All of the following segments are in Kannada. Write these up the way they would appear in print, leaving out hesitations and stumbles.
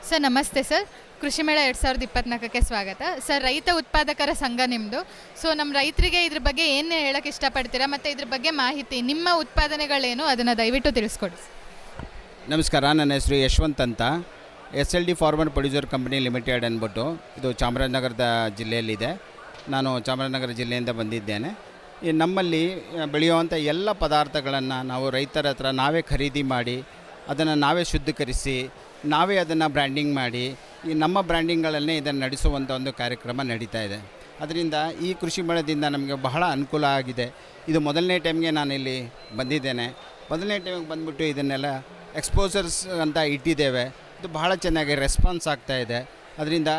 ಸರ್ ನಮಸ್ತೆ ಸರ್. ಕೃಷಿ ಮೇಳ 2024ಕ್ಕೆ ಸ್ವಾಗತ ಸರ್. ರೈತ ಉತ್ಪಾದಕರ ಸಂಘ ನಿಮ್ಮದು. ಸೊ ನಮ್ಮ ರೈತರಿಗೆ ಇದ್ರ ಬಗ್ಗೆ ಏನು ಹೇಳೋಕ್ಕೆ ಇಷ್ಟಪಡ್ತೀರಾ ಮತ್ತು ಇದ್ರ ಬಗ್ಗೆ ಮಾಹಿತಿ, ನಿಮ್ಮ ಉತ್ಪಾದನೆಗಳೇನು ಅದನ್ನು ದಯವಿಟ್ಟು ತಿಳಿಸ್ಕೊಡಿ. ನಮಸ್ಕಾರ, ನನ್ನ ಹೆಸರು ಯಶವಂತ್ ಅಂತ. SLD farmer producer company limited ಅಂದ್ಬಿಟ್ಟು ಇದು ಚಾಮರಾಜನಗರದ ಜಿಲ್ಲೆಯಲ್ಲಿದೆ. ನಾನು ಚಾಮರಾಜನಗರ ಜಿಲ್ಲೆಯಿಂದ ಬಂದಿದ್ದೇನೆ. ಈ ನಮ್ಮಲ್ಲಿ ಬೆಳೆಯುವಂಥ ಎಲ್ಲ ಪದಾರ್ಥಗಳನ್ನು ನಾವು ರೈತರ ಹತ್ರ ನಾವೇ ಖರೀದಿ ಮಾಡಿ ಅದನ್ನು ನಾವೇ ಶುದ್ಧೀಕರಿಸಿ ನಾವೇ ಅದನ್ನು ಬ್ರ್ಯಾಂಡಿಂಗ್ ಮಾಡಿ ಈ ನಮ್ಮ ಬ್ರ್ಯಾಂಡಿಂಗ್ಗಳನ್ನೇ ಇದನ್ನು ನಡೆಸುವಂಥ ಒಂದು ಕಾರ್ಯಕ್ರಮ ನಡೀತಾ ಇದೆ. ಅದರಿಂದ ಈ ಕೃಷಿ ಮೇಳದಿಂದ ನಮಗೆ ಬಹಳ ಅನುಕೂಲ ಆಗಿದೆ. ಇದು ಮೊದಲನೇ ಟೈಮ್ಗೆ ನಾನಿಲ್ಲಿ ಬಂದಿದ್ದೇನೆ. ಮೊದಲನೇ ಟೈಮಿಗೆ ಬಂದುಬಿಟ್ಟು ಇದನ್ನೆಲ್ಲ ಎಕ್ಸ್ಪೋಸರ್ಸ್ ಅಂತ ಇಟ್ಟಿದ್ದೇವೆ. ಇದು ಬಹಳ ಚೆನ್ನಾಗಿ ರೆಸ್ಪಾನ್ಸ್ ಆಗ್ತಾಯಿದೆ. ಅದರಿಂದ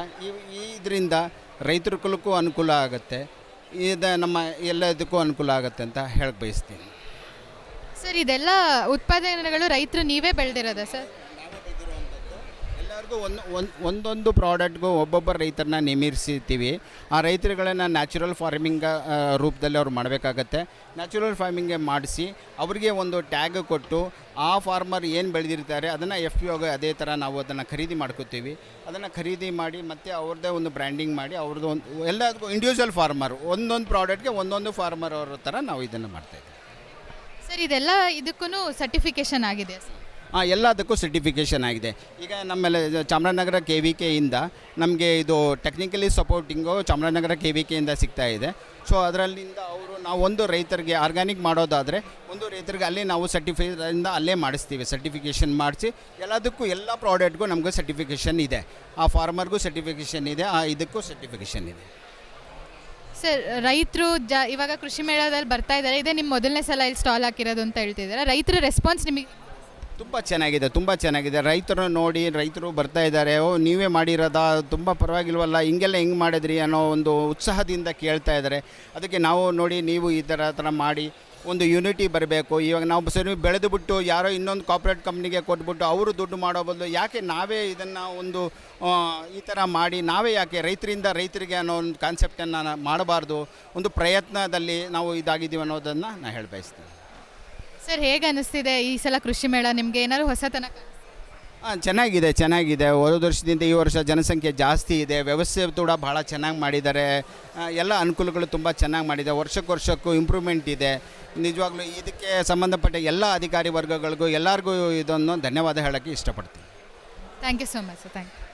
ಇದರಿಂದ ರೈತರ ಕುಲಕ್ಕೂ ಅನುಕೂಲ ಆಗುತ್ತೆ, ಇದು ನಮ್ಮ ಎಲ್ಲದಕ್ಕೂ ಅನುಕೂಲ ಆಗುತ್ತೆ ಅಂತ ಹೇಳಕ್ಕೆ ಬಯಸ್ತೀನಿ. ಸರ್ ಇದೆಲ್ಲ ಉತ್ಪಾದನೆಗಳು ರೈತರು ನೀವೇ ಬೆಳೆದಿರೋದಾ ಸರ್? ಎಲ್ಲರಿಗೂ ಒಂದೊಂದು ಪ್ರಾಡಕ್ಟ್ಗೂ ಒಬ್ಬೊಬ್ಬ ರೈತರನ್ನ ನೇಮಿಸಿರ್ತೀವಿ. ಆ ರೈತರುಗಳನ್ನು ನ್ಯಾಚುರಲ್ ಫಾರ್ಮಿಂಗ್ ರೂಪದಲ್ಲಿ ಅವ್ರು ಮಾಡಬೇಕಾಗತ್ತೆ. ನ್ಯಾಚುರಲ್ ಫಾರ್ಮಿಂಗ್ಗೆ ಮಾಡಿಸಿ ಅವರಿಗೆ ಒಂದು ಟ್ಯಾಗ್ ಕೊಟ್ಟು ಆ ಫಾರ್ಮರ್ ಏನು ಬೆಳೆದಿರ್ತಾರೆ ಅದನ್ನು FPO ಅದೇ ಥರ ನಾವು ಅದನ್ನು ಖರೀದಿ ಮಾಡ್ಕೋತೀವಿ. ಅದನ್ನು ಖರೀದಿ ಮಾಡಿ ಮತ್ತು ಅವ್ರದ್ದೇ ಒಂದು ಬ್ರ್ಯಾಂಡಿಂಗ್ ಮಾಡಿ ಅವ್ರದ್ದು ಒಂದು ಎಲ್ಲದಕ್ಕೂ ಇಂಡಿವಿಜುವಲ್ ಫಾರ್ಮರ್ ಒಂದೊಂದು ಪ್ರಾಡಕ್ಟ್ಗೆ ಒಂದೊಂದು ಫಾರ್ಮರ್ ಅವ್ರ ಥರ ನಾವು ಇದನ್ನು ಮಾಡ್ತಾಯಿದ್ದೀವಿ. ಸರ್ ಇದೆಲ್ಲ ಇದಕ್ಕೂ ಸರ್ಟಿಫಿಕೇಷನ್ ಆಗಿದೆ ಸರ್? ಎಲ್ಲದಕ್ಕೂ ಸರ್ಟಿಫಿಕೇಷನ್ ಆಗಿದೆ. ಈಗ ನಮ್ಮೆಲ್ಲ ಚಾಮರಾಜನಗರ KVKಯಿಂದ ನಮಗೆ ಇದು ಟೆಕ್ನಿಕಲಿ ಸಪೋರ್ಟಿಂಗು ಚಾಮರಾಜನಗರ KVKಯಿಂದ ಸಿಗ್ತಾ ಇದೆ. ಸೊ ಅದರಲ್ಲಿಂದ ನಾವು ಒಂದು ರೈತರಿಗೆ ಆರ್ಗ್ಯಾನಿಕ್ ಮಾಡೋದಾದರೆ ಒಂದು ರೈತರಿಗೆ ಅಲ್ಲೇ ನಾವು ಸರ್ಟಿಫೈದಿಂದ ಅಲ್ಲೇ ಮಾಡಿಸ್ತೀವಿ. ಸರ್ಟಿಫಿಕೇಷನ್ ಮಾಡಿಸಿ ಎಲ್ಲದಕ್ಕೂ ಎಲ್ಲ ಪ್ರಾಡಕ್ಟ್ಗೂ ನಮಗೂ ಸರ್ಟಿಫಿಕೇಷನ್ ಇದೆ. ಆ ಫಾರ್ಮರ್ಗೂ ಸರ್ಟಿಫಿಕೇಷನ್ ಇದೆ, ಇದಕ್ಕೂ ಸರ್ಟಿಫಿಕೇಷನ್ ಇದೆ. ಸರ್ ರೈತರು ಇವಾಗ ಕೃಷಿ ಮೇಳದಲ್ಲಿ ಬರ್ತಾ ಇದ್ದಾರೆ, ಇದೇ ನಿಮ್ಮ ಮೊದಲನೇ ಸಲ ಇಲ್ಲಿ ಸ್ಟಾಲ್ ಹಾಕಿರೋದು ಅಂತ ಹೇಳ್ತಿದ್ದಾರೆ. ರೈತರ ರೆಸ್ಪಾನ್ಸ್ ನಿಮಗೆ ತುಂಬ ಚೆನ್ನಾಗಿದೆ. ರೈತರು ನೋಡಿ ರೈತರು ಬರ್ತಾ ಇದ್ದಾರೆ. ನೀವೇ ಮಾಡಿರೋದಾ, ತುಂಬ ಪರವಾಗಿಲ್ವಲ್ಲ, ಹಿಂಗೆಲ್ಲ ಹೆಂಗೆ ಮಾಡಿದ್ರಿ ಅನ್ನೋ ಒಂದು ಉತ್ಸಾಹದಿಂದ ಕೇಳ್ತಾ ಇದ್ದಾರೆ. ಅದಕ್ಕೆ ನಾವು ನೋಡಿ ನೀವು ಈ ಥರ ಮಾಡಿ ಒಂದು ಯೂನಿಟಿ ಬರಬೇಕು. ಇವಾಗ ನಾವು ಸರಿ ಬೆಳೆದು ಬಿಟ್ಟು ಯಾರೋ ಇನ್ನೊಂದು ಕಾರ್ಪೊರೇಟ್ ಕಂಪ್ನಿಗೆ ಕೊಟ್ಬಿಟ್ಟು ಅವರು ದುಡ್ಡು ಮಾಡೋ ಬದಲು ಯಾಕೆ ನಾವೇ ಇದನ್ನು ಒಂದು ಈ ಥರ ಮಾಡಿ ನಾವೇ ಯಾಕೆ ರೈತರಿಗೆ ಅನ್ನೋ ಒಂದು ಕಾನ್ಸೆಪ್ಟನ್ನು ಮಾಡಬಾರ್ದು, ಒಂದು ಪ್ರಯತ್ನದಲ್ಲಿ ನಾವು ಇದಾಗಿದ್ದೀವಿ ಅನ್ನೋದನ್ನು ನಾನು ಹೇಳಿ ಬಯಸ್ತೀನಿ. ಸರ್ ಹೇಗೆ ಅನ್ನಿಸ್ತಿದೆ ಈ ಸಲ ಕೃಷಿ ಮೇಳ? ನಿಮಗೆ ಏನಾದ್ರು ಹೊಸತನ? ಚೆನ್ನಾಗಿದೆ. ಹೋದ ವರ್ಷದಿಂದ ಈ ವರ್ಷ ಜನಸಂಖ್ಯೆ ಜಾಸ್ತಿ ಇದೆ. ವ್ಯವಸ್ಥೆ ಕೂಡ ಭಾಳ ಚೆನ್ನಾಗಿ ಮಾಡಿದ್ದಾರೆ. ಎಲ್ಲ ಅನುಕೂಲಗಳು ತುಂಬ ಚೆನ್ನಾಗಿ ಮಾಡಿದೆ. ವರ್ಷಕ್ಕೂ ಇಂಪ್ರೂವ್ಮೆಂಟ್ ಇದೆ. ನಿಜವಾಗ್ಲೂ ಇದಕ್ಕೆ ಸಂಬಂಧಪಟ್ಟ ಎಲ್ಲ ಅಧಿಕಾರಿ ವರ್ಗಗಳಿಗೂ ಎಲ್ಲರಿಗೂ ಇದನ್ನು ಧನ್ಯವಾದ ಹೇಳೋಕ್ಕೆ ಇಷ್ಟಪಡ್ತೀನಿ. Thank you so much sir. Thank you.